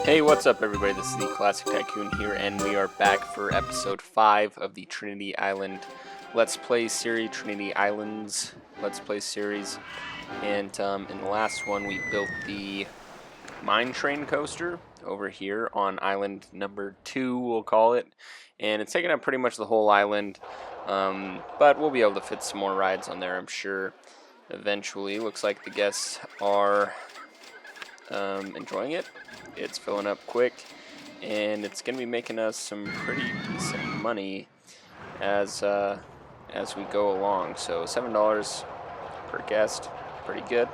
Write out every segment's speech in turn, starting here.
Hey, what's up everybody? This is the Classic Tycoon here, and we are back for episode 5 of the Trinity Island Let's Play series, Trinity Islands Let's Play series. And in the last one, we built the mine train coaster over here on island number 2, we'll call it. And it's taken up pretty much the whole island, but we'll be able to fit some more rides on there, I'm sure, eventually. Looks like the guests are enjoying it. It's filling up quick, and it's going to be making us some pretty decent money as we go along. So $7 per guest, pretty good.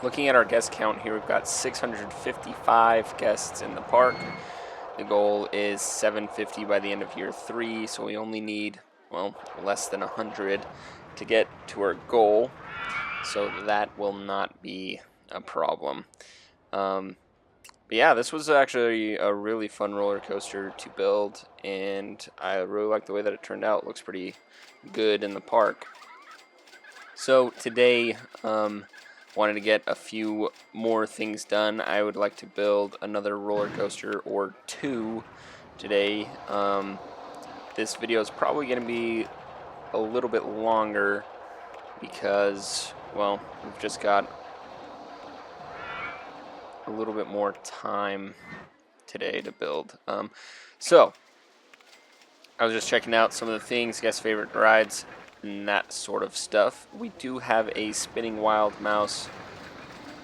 Looking at our guest count here, we've got 655 guests in the park. The goal is 750 by the end of year 3, so we only need, well, less than 100 to get to our goal, so that will not be a problem. But yeah, this was actually a really fun roller coaster to build, and I really like the way that it turned out. It looks pretty good in the park. So today, wanted to get a few more things done. I would like to build another roller coaster or 2 today. This video is probably going to be a little bit longer because, well, we've just got a little bit more time today to build. So I was just checking out some of the things, guest favorite rides, and that sort of stuff. We do have a spinning wild mouse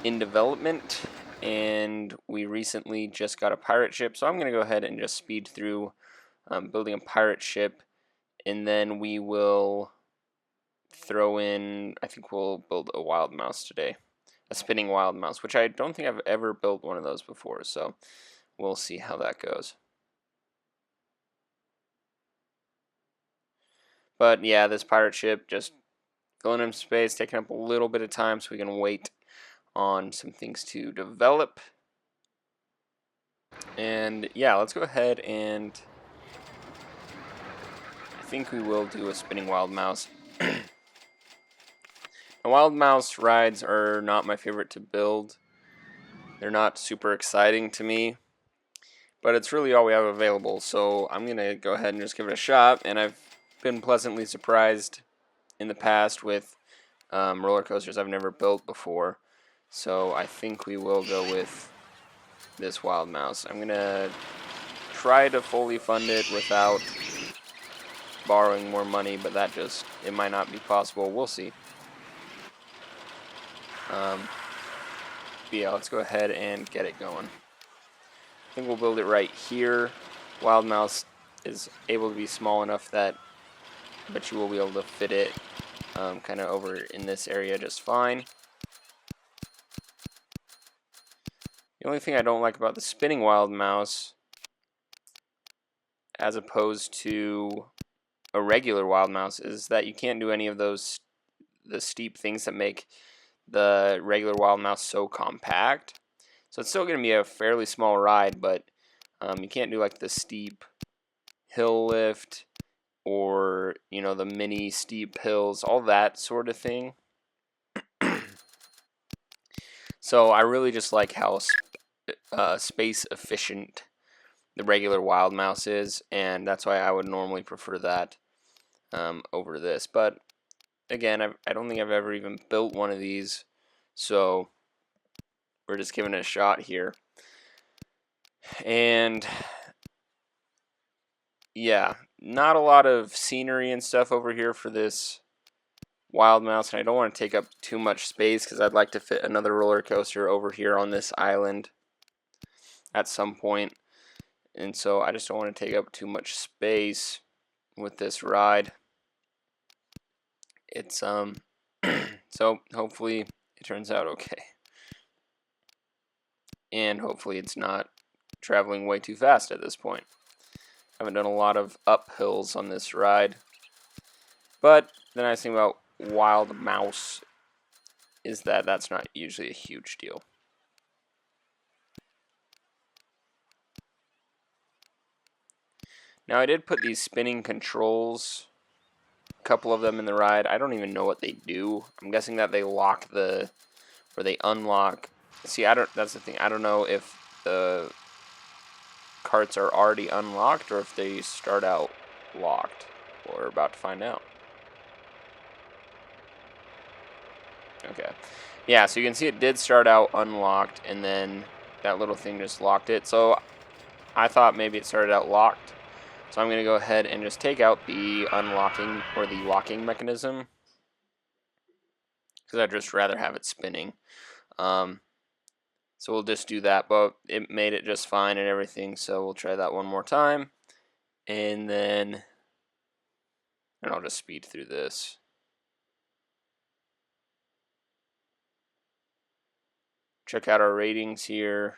in development, and we recently just got a pirate ship, so I'm going to go ahead and just speed through building a pirate ship, and then we will throw in, I think we'll build a wild mouse today. A spinning wild mouse, which I don't think I've ever built one of those before, so we'll see how that goes. But yeah, this pirate ship just filling in space, taking up a little bit of time so we can wait on some things to develop. And yeah, let's go ahead and I think we will do a spinning wild mouse. The wild mouse rides are not my favorite to build. They're not super exciting to me, but it's really all we have available, so I'm going to go ahead and just give it a shot. And I've been pleasantly surprised in the past with roller coasters I've never built before, so I think we will go with this wild mouse. I'm going to try to fully fund it without borrowing more money, but it might not be possible. We'll see. But yeah, let's go ahead and get it going. I think we'll build it right here. Wild mouse is able to be small enough that I bet you will be able to fit it kind of over in this area just fine. The only thing I don't like about the spinning wild mouse, as opposed to a regular wild mouse, is that you can't do any of the steep things that make the regular wild mouse so compact. So it's still going to be a fairly small ride, but you can't do like the steep hill lift or, you know, the mini steep hills, all that sort of thing. So I really just like how space efficient the regular wild mouse is, and that's why I would normally prefer that over this. But again, I don't think I've ever even built one of these, so we're just giving it a shot here. And yeah, not a lot of scenery and stuff over here for this wild mouse, and I don't want to take up too much space because I'd like to fit another roller coaster over here on this island at some point, and so I just don't want to take up too much space with this ride. It's so hopefully it turns out okay, and hopefully it's not traveling way too fast at this point. I haven't done a lot of uphills on this ride, but the nice thing about wild mouse is that that's not usually a huge deal. Now I did put these spinning controls, a couple of them in the ride. I don't even know what they do. I'm guessing that they lock or they unlock. See, that's the thing. I don't know if the carts are already unlocked or if they start out locked. We're about to find out. Okay. Yeah, so you can see it did start out unlocked, and then that little thing just locked it. So I thought maybe it started out locked. So I'm going to go ahead and just take out the unlocking or the locking mechanism, because I'd just rather have it spinning. So we'll just do that, but it made it just fine and everything, so we'll try that one more time. And I'll just speed through this. Check out our ratings here.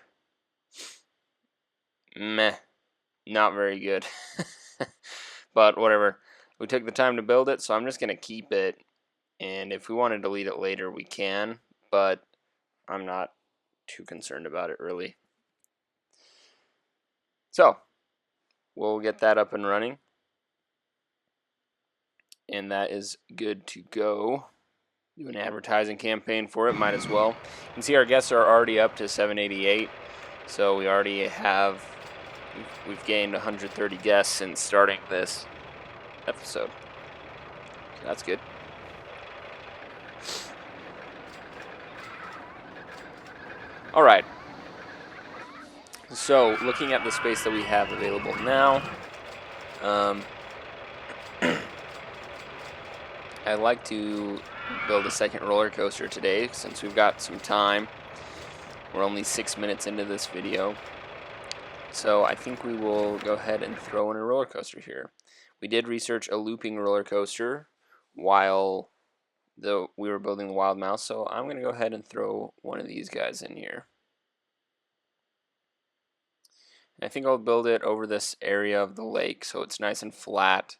Meh. Not very good. But whatever. We took the time to build it, so I'm just going to keep it. And if we want to delete it later, we can. But I'm not too concerned about it, really. So, we'll get that up and running. And that is good to go. Do an advertising campaign for it, might as well. You can see our guests are already up to 788. So we already have, we've gained 130 guests since starting this episode. So that's good. Alright. So, looking at the space that we have available now, I'd like to build a second roller coaster today since we've got some time. We're only 6 minutes into this video. So I think we will go ahead and throw in a roller coaster here. We did research a looping roller coaster while we were building the Wild Mouse, so I'm going to go ahead and throw one of these guys in here. I think I'll build it over this area of the lake so it's nice and flat.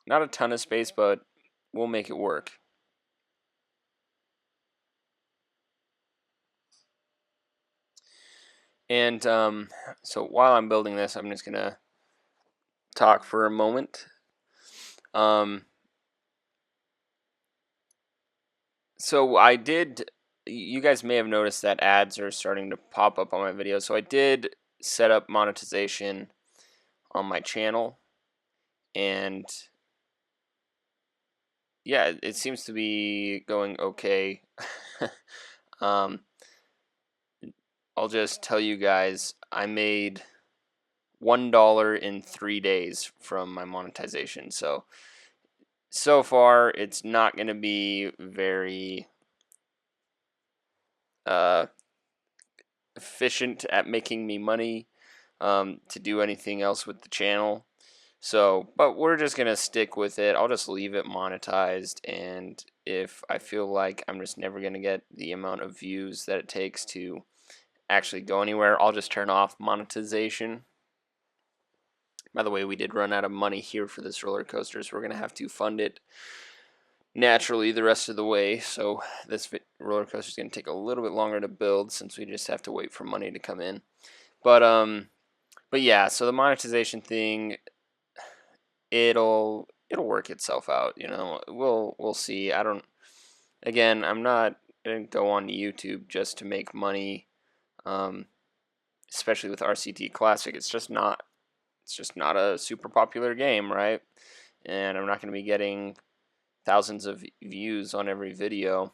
Not a ton of space, but we'll make it work. And so while I'm building this, I'm just going to talk for a moment. So I did, you guys may have noticed that ads are starting to pop up on my videos. So I did set up monetization on my channel. And yeah, it seems to be going okay. I'll just tell you guys, I made $1 in 3 days from my monetization. So far, it's not going to be very efficient at making me money to do anything else with the channel. So, but we're just going to stick with it. I'll just leave it monetized, and if I feel like I'm just never going to get the amount of views that it takes to actually go anywhere, I'll just turn off monetization. By the way, we did run out of money here for this roller coaster, so we're going to have to fund it naturally the rest of the way. So this roller coaster is going to take a little bit longer to build since we just have to wait for money to come in. But yeah, so the monetization thing, it'll work itself out, you know. We'll see. I don't didn't go on YouTube just to make money, especially with RCT Classic. It's just not a super popular game, right? And I'm not going to be getting thousands of views on every video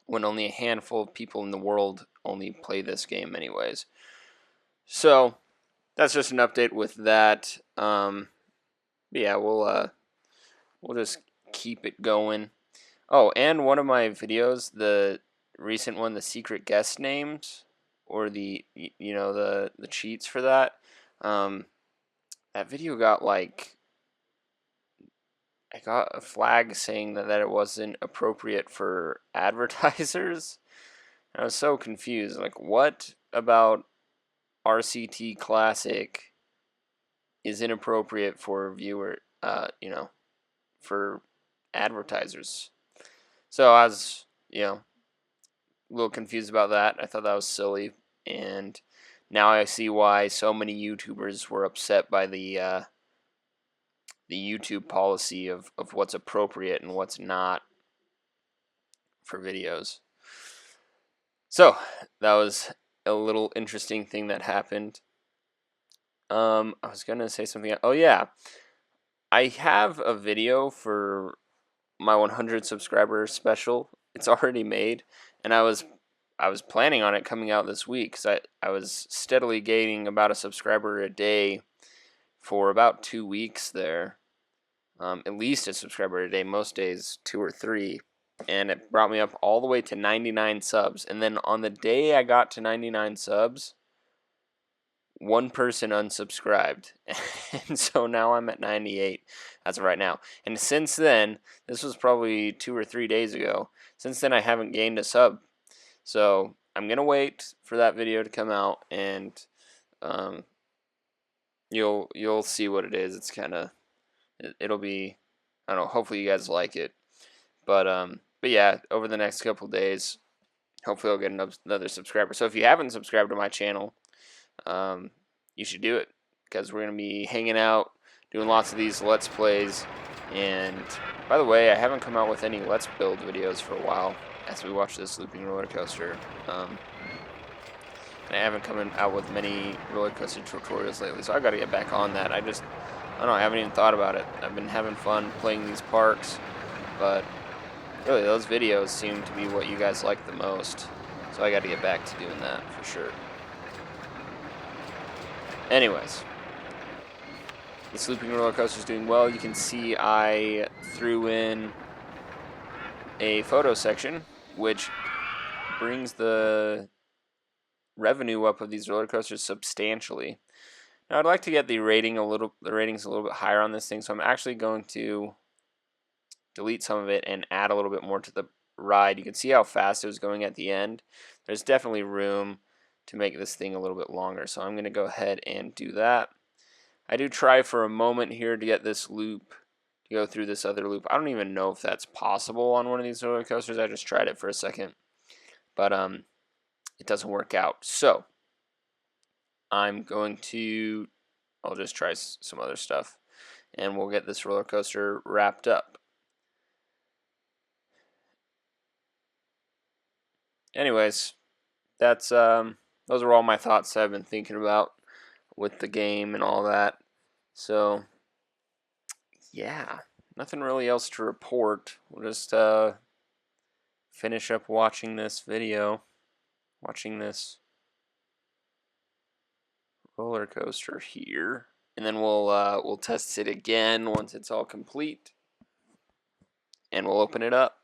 when only a handful of people in the world only play this game anyways. So that's just an update with that. Yeah, we'll just keep it going. Oh, and one of my videos, the recent one, the secret guest names, or the cheats for that, that video got like, I got a flag saying that it wasn't appropriate for advertisers. I was so confused. Like, what about RCT Classic is inappropriate for for advertisers? So I was, a little confused about that. I thought that was silly, and now I see why so many YouTubers were upset by the YouTube policy of what's appropriate and what's not for videos. So that was a little interesting thing that happened. I was gonna say something. Oh yeah, I have a video for my 100 subscriber special. It's already made, and I was planning on it coming out this week because I was steadily gaining about a subscriber a day for about 2 weeks there. At least a subscriber a day, most days 2 or 3, and it brought me up all the way to 99 subs. And then on the day I got to 99 subs, one person unsubscribed, and so now I'm at 98 as of right now. And since then, this was probably 2 or 3 days ago, since then I haven't gained a sub. So I'm gonna wait for that video to come out, and um, you'll see what it is. It's kind of it'll be, I don't know, hopefully you guys like it. But yeah, over the next couple days, hopefully I'll get another subscriber. So if you haven't subscribed to my channel, you should do it, because we're going to be hanging out, doing lots of these Let's Plays. And by the way, I haven't come out with any Let's Build videos for a while as we watch this looping roller coaster. And I haven't come out with many roller coaster tutorials lately, so I got to get back on that. I don't know, I haven't even thought about it. I've been having fun playing these parks, but really those videos seem to be what you guys like the most, so I got to get back to doing that for sure. Anyways, this looping roller coaster is doing well. You can see I threw in a photo section, which brings the revenue up of these roller coasters substantially. Now I'd like to get the ratings a little bit higher on this thing, so I'm actually going to delete some of it and add a little bit more to the ride. You can see how fast it was going at the end. There's definitely room to make this thing a little bit longer, so I'm going to go ahead and do that. I do try for a moment here to get this loop to go through this other loop. I don't even know if that's possible on one of these roller coasters. I just tried it for a second, but it doesn't work out. So I'll just try some other stuff, and we'll get this roller coaster wrapped up. Anyways, that's those are all my thoughts I've been thinking about with the game and all that. So yeah, nothing really else to report. We'll just finish up watching this video, watching this roller coaster here, and then we'll test it again once it's all complete, and we'll open it up.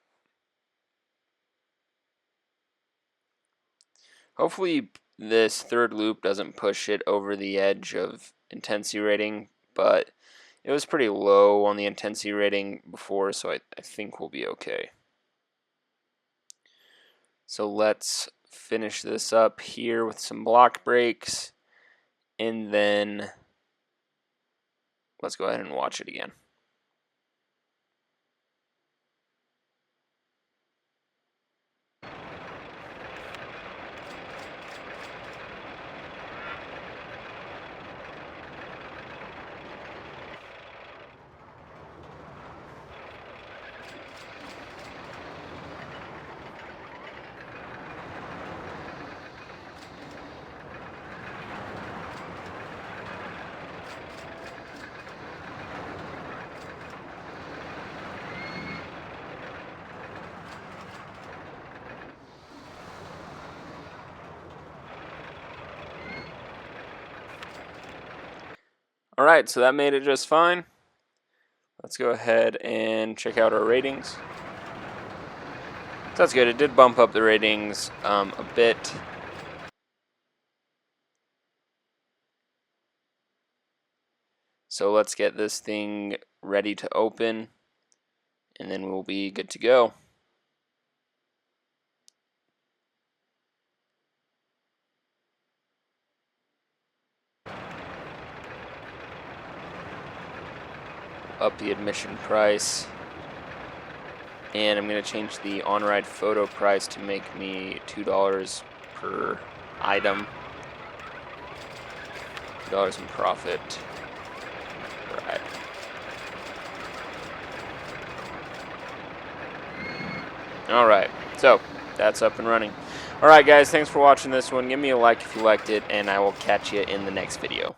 Hopefully this third loop doesn't push it over the edge of intensity rating, but it was pretty low on the intensity rating before, so I think we'll be okay. So let's finish this up here with some block breaks, and then let's go ahead and watch it again. Alright, so that made it just fine. Let's go ahead and check out our ratings. So that's good. It did bump up the ratings a bit. So let's get this thing ready to open, and then we'll be good to go. Up the admission price, and I'm going to change the on-ride photo price to make me $2 per item, $2 in profit per item. Alright, so that's up and running. Alright guys, thanks for watching this one. Give me a like if you liked it, and I will catch you in the next video.